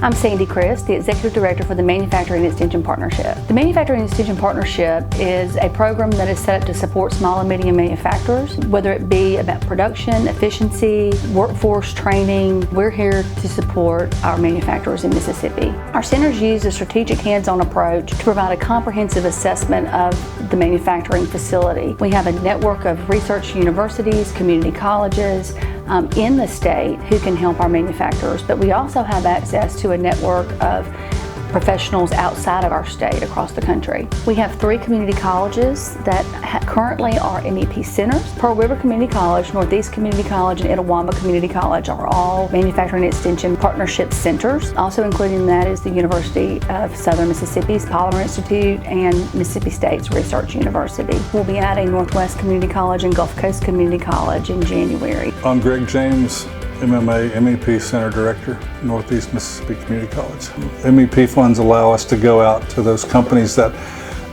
I'm Sandy Chris, the Executive Director for the Manufacturing Extension Partnership. The Manufacturing Extension Partnership is a program that is set up to support small and medium manufacturers, whether it be about production, efficiency, workforce training. We're here to support our manufacturers in Mississippi. Our centers use a strategic hands-on approach to provide a comprehensive assessment of the manufacturing facility. We have a network of research universities, community colleges, in the state who can help our manufacturers, but we also have access to a network of professionals outside of our state across the country. We have 3 community colleges that currently are MEP centers. Pearl River Community College, Northeast Community College, and Itawamba Community College are all Manufacturing Extension Partnership centers. Also including in that is the University of Southern Mississippi's Polymer Institute and Mississippi State's Research University. We'll be adding Northwest Community College and Gulf Coast Community College in January. I'm Greg James, MMA MEP Center Director, Northeast Mississippi Community College. MEP funds allow us to go out to those companies that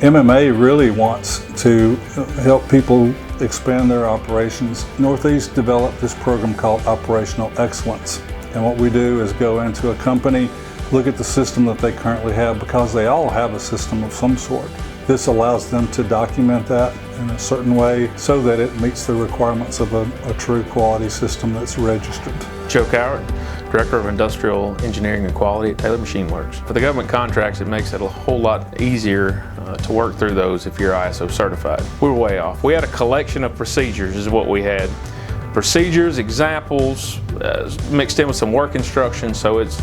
MMA really wants to help people expand their operations. Northeast developed this program called Operational Excellence. And what we do is go into a company, look at the system that they currently have, because they all have a system of some sort. This allows them to document that in a certain way so that it meets the requirements of a true quality system that's registered. Joe Cowart, Director of Industrial Engineering and Quality at Taylor Machine Works. For the government contracts, it makes it a whole lot easier to work through those if you're ISO certified. We were way off. We had a collection of procedures is what we had. Procedures, examples, mixed in with some work instructions, so it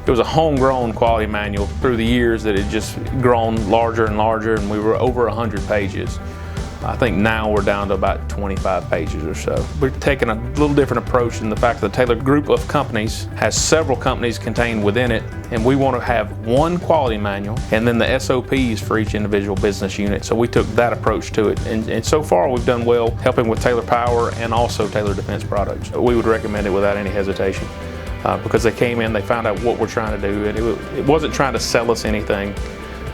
was a homegrown quality manual through the years that had just grown larger and larger, and we were over 100 pages. I think now we're down to about 25 pages or so. We're taking a little different approach in the fact that the Taylor group of companies has several companies contained within it, and we want to have one quality manual and then the SOPs for each individual business unit. So we took that approach to it, and so far we've done well helping with Taylor Power and also Taylor Defense Products. We would recommend it without any hesitation. Because they came in, they found out what we're trying to do, and it wasn't trying to sell us anything.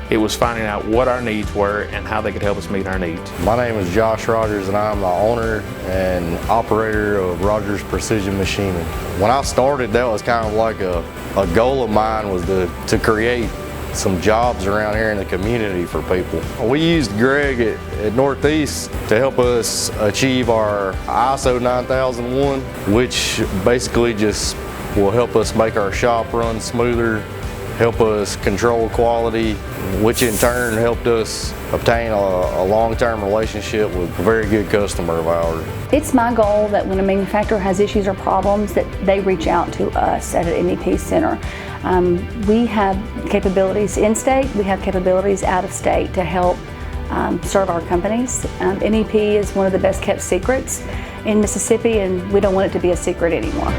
It was finding out what our needs were and how they could help us meet our needs. My name is Josh Rogers, and I'm the owner and operator of Rogers Precision Machining. When I started, that was kind of like a goal of mine, was to create some jobs around here in the community for people. We used Greg at Northeast to help us achieve our ISO 9001, which basically just will help us make our shop run smoother, help us control quality, which in turn helped us obtain a long-term relationship with a very good customer of ours. It's my goal that when a manufacturer has issues or problems that they reach out to us at an MEP center. We have capabilities in-state, we have capabilities out-of-state to help serve our companies. MEP is one of the best kept secrets in Mississippi, and we don't want it to be a secret anymore.